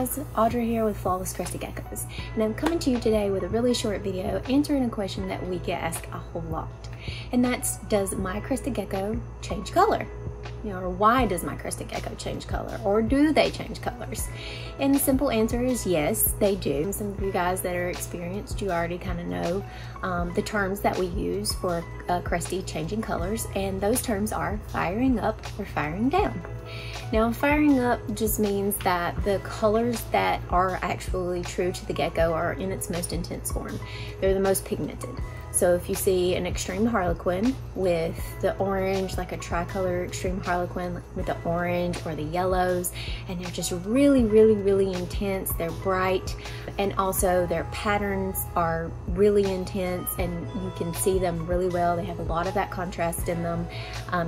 guys, Audrey here with Flawless Crested Geckos, and I'm coming to you today with a really short video answering a question that we get asked a whole lot, and that's, does my Crested Gecko change color? Or why does my Crested Gecko change color, or do they change colors? And the simple answer is yes, they do. Some of you guys that are experienced, you already kind of know the terms that we use for crestie changing colors, and those terms are firing up or firing down. Now, firing up just means that the colors that are actually true to the gecko are in its most intense form. They're the most pigmented. So if you see an extreme harlequin with the orange, like a tricolor extreme harlequin with the orange or the yellows, and they're just really, really, really intense, they're bright, and also their patterns are really intense and you can see them really well. They have a lot of that contrast in them.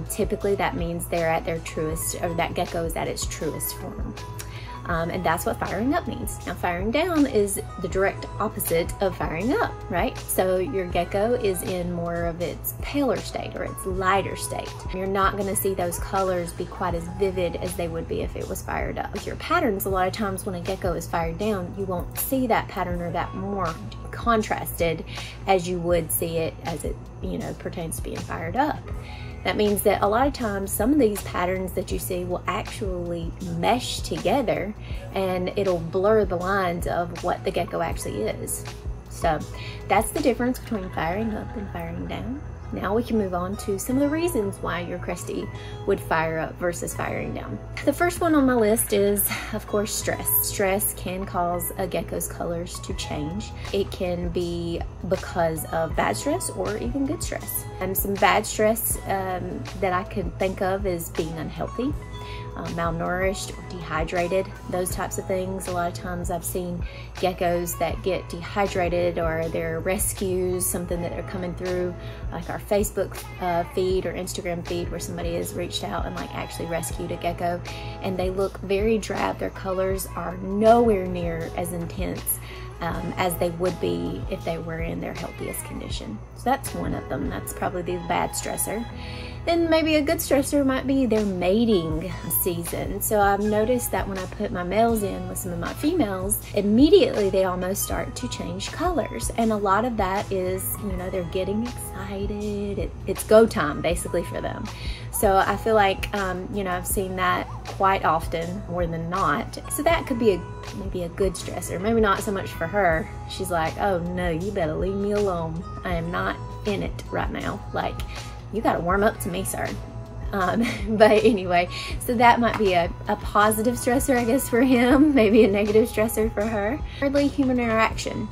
Typically that means they're at their truest, or that gecko is at its truest form. And that's what firing up means. Now, firing down is the direct opposite of firing up, right? So your gecko is in more of its paler state or its lighter state. You're not gonna see those colors be quite as vivid as they would be if it was fired up. With your patterns, a lot of times when a gecko is fired down, you won't see that pattern or that more contrasted as you would see it as it, pertains to being fired up. That means that a lot of times some of these patterns that you see will actually mesh together and it'll blur the lines of what the gecko actually is. So that's the difference between firing up and firing down. Now we can move on to some of the reasons why your crestie would fire up versus firing down. The first one on my list is, of course, stress. Stress can cause a gecko's colors to change. It can be because of bad stress or even good stress. And some bad stress that I can think of is being unhealthy, malnourished or dehydrated, those types of things. A lot of times I've seen geckos that get dehydrated, or they're rescues, something that are coming through like our Facebook feed or Instagram feed where somebody has reached out and like actually rescued a gecko, and they look very drab. Their colors are nowhere near as intense as they would be if they were in their healthiest condition. So that's one of them. That's probably the bad stressor. Then maybe a good stressor might be their mating season. So I've noticed that when I put my males in with some of my females, immediately they almost start to change colors. And a lot of that is, they're getting excited. It's go time basically for them. So I feel like, I've seen that quite often, more than not. So that could be maybe a good stressor. Maybe not so much for her. She's like, oh no, you better leave me alone. I am not in it right now. Like, you gotta warm up to me, sir. But anyway, so that might be a positive stressor, I guess, for him, maybe a negative stressor for her. Thirdly, human interaction.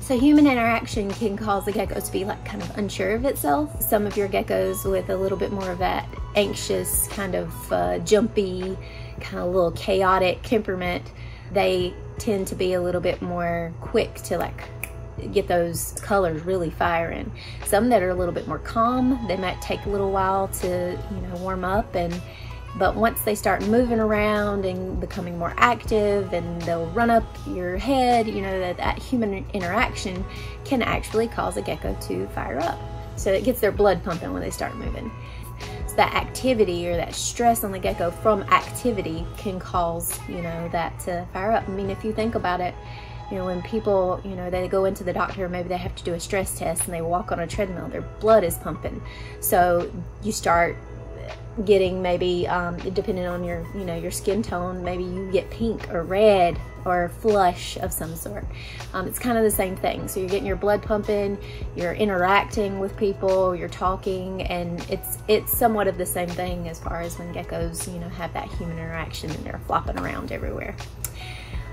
So human interaction can cause the gecko to be like kind of unsure of itself. Some of your geckos with a little bit more of that anxious, kind of jumpy, kind of a little chaotic temperament, they tend to be a little bit more quick to like get those colors really firing. Some that are a little bit more calm, they might take a little while to warm up, but once they start moving around and becoming more active, and they'll run up your head, that human interaction can actually cause a gecko to fire up. So it gets their blood pumping when they start moving. So that activity or that stress on the gecko from activity can cause that to fire up. I mean, if you think about it, when people, they go into the doctor, maybe they have to do a stress test and they walk on a treadmill, their blood is pumping. So you start getting maybe, depending on your, your skin tone, maybe you get pink or red or flush of some sort. It's kind of the same thing. So you're getting your blood pumping, you're interacting with people, you're talking, and it's somewhat of the same thing as far as when geckos, have that human interaction and they're flopping around everywhere.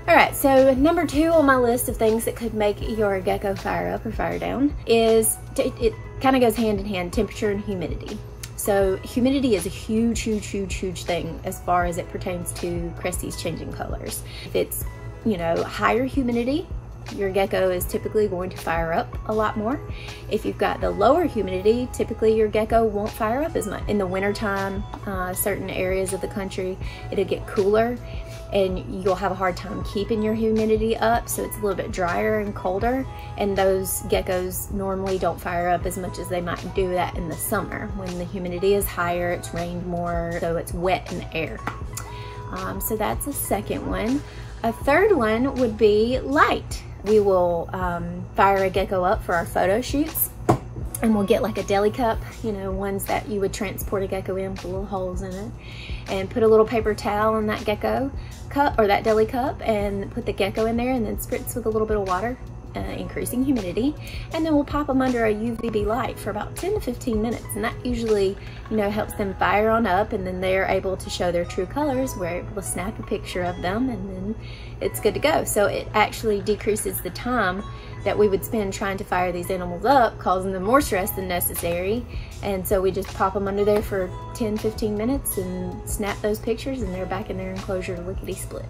All right, so number 2 on my list of things that could make your gecko fire up or fire down is, it kind of goes hand in hand, temperature and humidity. So humidity is a huge, huge, huge, huge thing as far as it pertains to cresties changing colors. If it's, higher humidity, your gecko is typically going to fire up a lot more. If you've got the lower humidity, typically your gecko won't fire up as much. In the wintertime, certain areas of the country, it'll get cooler and you'll have a hard time keeping your humidity up, so it's a little bit drier and colder, and those geckos normally don't fire up as much as they might do that in the summer when the humidity is higher, it's rained more, so it's wet in the air. So that's the second one. A third one would be light. We will fire a gecko up for our photo shoots, and we'll get like a deli cup, you know, ones that you would transport a gecko in with little holes in it, and put a little paper towel in that gecko cup or that deli cup and put the gecko in there, and then spritz with a little bit of water, increasing humidity, and then we'll pop them under a UVB light for about 10 to 15 minutes, and that usually, you know, helps them fire on up, and then they're able to show their true colors. We're able to snap a picture of them, and then it's good to go. So it actually decreases the time that we would spend trying to fire these animals up, causing them more stress than necessary. And so we just pop them under there for 10-15 minutes and snap those pictures, and they're back in their enclosure lickety split.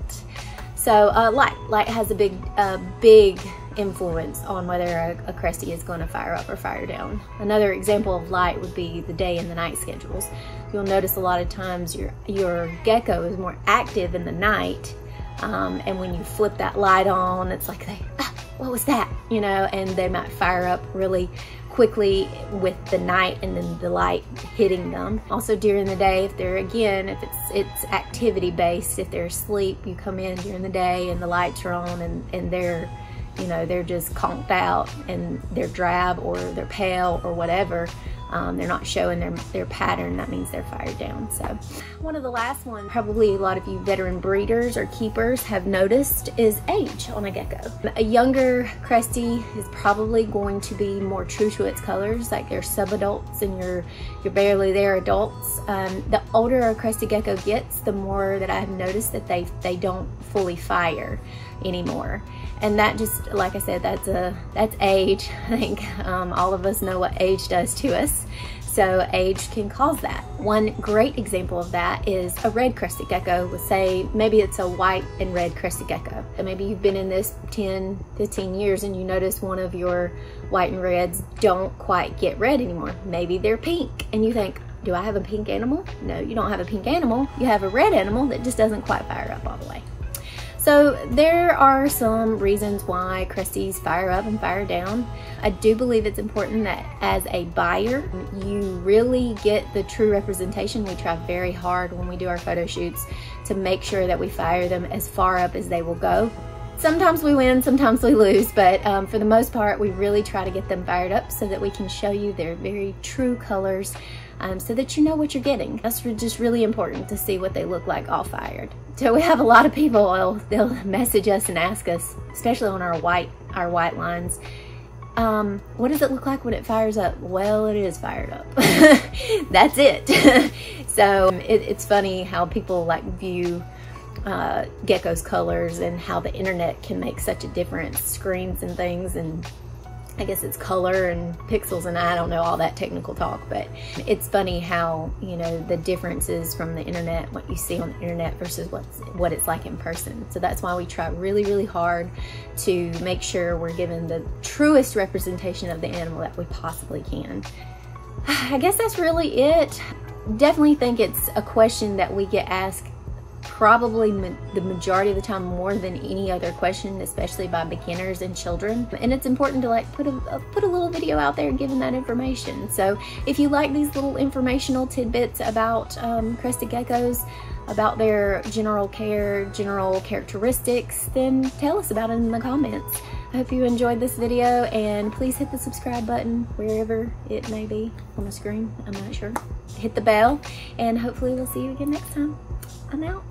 So light has a big influence on whether a crestie is going to fire up or fire down. Another example of light would be the day and the night schedules. You'll notice a lot of times your gecko is more active in the night, and when you flip that light on, it's like what was that, you know, and they might fire up really quickly with the night and then the light hitting them. Also during the day, if it's activity based, if they're asleep, you come in during the day and the lights are on, and they're, you know, they're just conked out and they're drab or they're pale or whatever. They're not showing their pattern. That means they're fired down. So one of the last ones, probably a lot of you veteran breeders or keepers have noticed, is age on a gecko. A younger crestie is probably going to be more true to its colors, like they're subadults and you're barely there adults. The older a crested gecko gets, the more that I've noticed that they don't fully fire anymore. And that just, like I said, that's age. I think all of us know what age does to us. So age can cause that. One great example of that is a red crested gecko. Let's say maybe it's a white and red crested gecko. And maybe you've been in this 10, 15 years and you notice one of your white and reds don't quite get red anymore. Maybe they're pink and you think, do I have a pink animal? No, you don't have a pink animal. You have a red animal that just doesn't quite fire up all the way. So there are some reasons why cresties fire up and fire down. I do believe it's important that as a buyer, you really get the true representation. We try very hard when we do our photo shoots to make sure that we fire them as far up as they will go. Sometimes we win, sometimes we lose, but for the most part, we really try to get them fired up so that we can show you their very true colors, so that you know what you're getting. That's just really important to see what they look like all fired. So we have a lot of people, they'll message us and ask us, especially on our white lines, what does it look like when it fires up? Well, it is fired up. That's it. So it's funny how people like view gecko's colors and how the internet can make such a difference, screens and things, and I guess it's color and pixels, and I don't know all that technical talk, but it's funny how, you know, the differences from the internet, what you see on the internet versus what it's like in person. So that's why we try really, really hard to make sure we're given the truest representation of the animal that we possibly can. I guess that's really it. Definitely think it's a question that we get asked probably the majority of the time more than any other question, especially by beginners and children. And it's important to like put a little video out there giving that information. So if you like these little informational tidbits about crested geckos, about their general characteristics, then tell us about it in the comments. I hope you enjoyed this video, and please hit the subscribe button wherever it may be on the screen. I'm not sure. Hit the bell, and hopefully we'll see you again next time. I'm out.